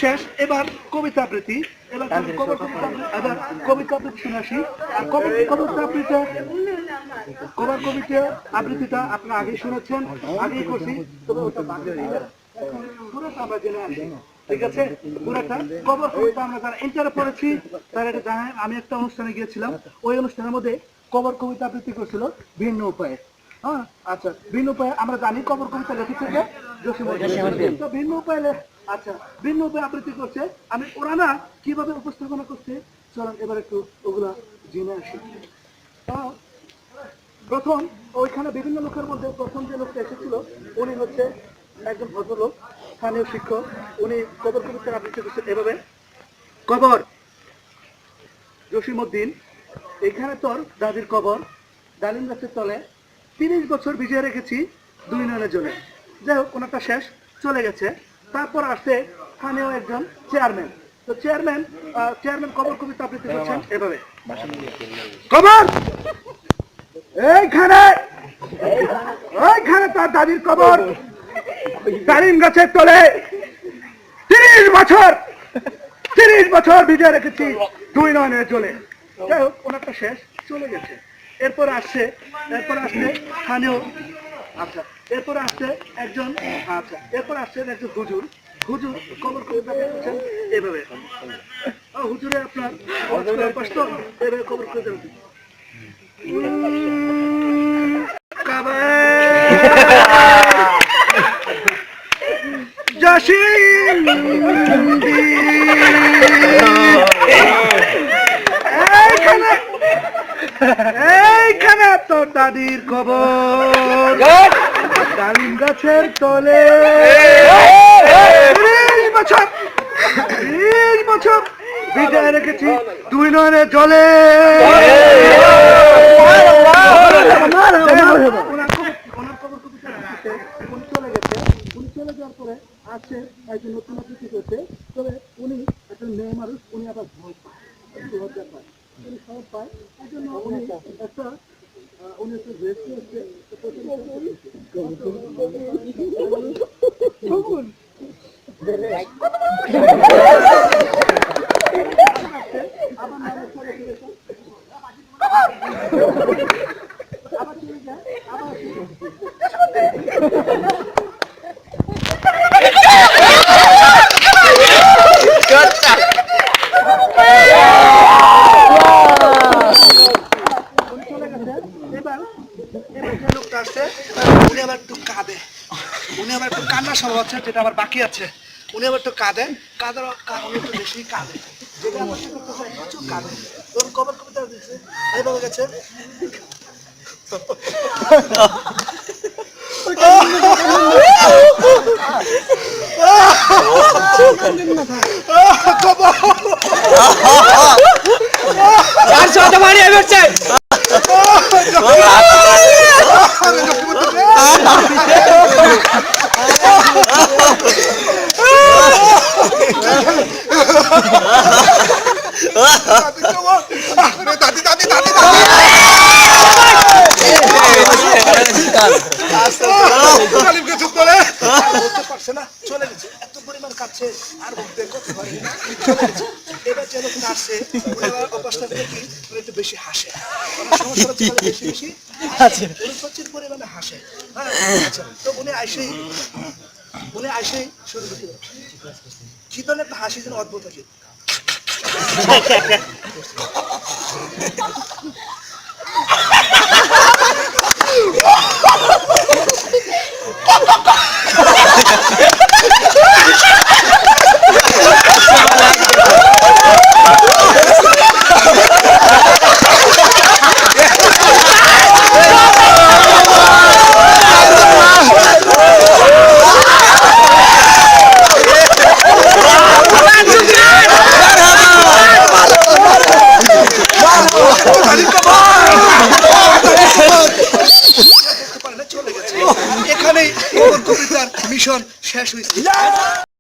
শেষ। এবার কবিতা আবৃত্তি। এবার কবিতা আবৃত্তি শুনে আসি। কবিতা আবৃত্তিটা আপনারা আগেই শুনেছেন, আগেই করছি, তবে ওটা পুরোটা আমরা জেনে আসি। ঠিক আছে, পুরোটা কবিতা আমরা যারা ইন্টারে পড়েছি তারা এটা জানেন। আমি একটা অনুষ্ঠানে গিয়েছিলাম, ওই অনুষ্ঠানের মধ্যে কবিতা আবৃত্তি করছিল ভিন্ন উপায়ে। হ্যাঁ, আচ্ছা, ভিন্ন উপায়ে আমরা জানি কবিতা লেখেছে জসিমউদ্দিন। তো ভিন্ন উপায়ে আচ্ছা, ভিন্ন উপায়ে আবৃত্তি করছে। আমি ওরা না কিভাবে উপস্থাপনা করছে, চলেন এবার একটু ওগুলা জেনে আসি। প্রথম ওইখানে বিভিন্ন লোকের মধ্যে প্রথম যে লোকটা এসেছিল উনি হচ্ছে একজন ভদ্রলোক, স্থানীয় শিক্ষক। উনি কবিতার আবৃত্তি করছেন এভাবে। কবর জসিমউদ্দিন, এখানে তোর দাদির কবর, ডালিম গাছের তলে 30 বছর ভিজিয়ে রেখেছি 2 নয়নের জলে। যাই হোক, ওনারটা শেষ, চলে গেছে। তারপর আসছে স্থানীয় একজন চেয়ারম্যান। তো চেয়ারম্যান কবর কবিতা আবৃত্তি করছেন এভাবে। কবর এইখানে তার দাদির কবর, ডালিম গাছের তলে 30 বছর ভিজিয়ে রেখেছি 2 নয়নের জলে। যাই হোক, ওনারটা শেষ, চলে গেছে। এরপর আসছে স্থানীয়, আচ্ছা, এরপর আসছে একজন হুজুর কবর কবিতা করছেন এভাবে। হুজুরে আপনার কষ্ট এভাবে কবর কবিতা এইখানে তোর দাদির কবর, ডালিম গাছের তলে 30 বছর ভিজিয়ে রেখেছি 2 নয়নের জলে। চলে যাওয়ার পরে আছে একজন নতুন অতিথি করছে। তবে উনি একজন মেয়ে মানুষ, উনি আবার ভয় পায়, একটু লজ্জা পায়, উনি সব পায়। এই জন্য উনি একটা রেস্ট নিচ্ছে। আবার চলে যায়, আবার উনি আবার একটু কাঁদে, উনি আবার একটু কান্না স্বভাব আছে, যেটা আবার বাকি আছে। উনি আবার একটু উনি একটু বেশি কাঁদে, যেটা আমার প্রচুর কাঁদে। ধরুন কবর কবিতা দিচ্ছে এইভাবে গেছে। চলে গেছে, এত পরিমাণ কাছে আর বলতে করতে পারি না। এবার যে লোকটা আসছে অবস্থা দেখি একটু বেশি হাসে, বেশি প্রচুর পরিমাণে হাসে। তো উনি আইসেই শুরু করতে কি ধরনের একটা হাসি যেন অদ্ভুত হাসি। এখানেই কবিতার মিশন শেষ হয়েছে।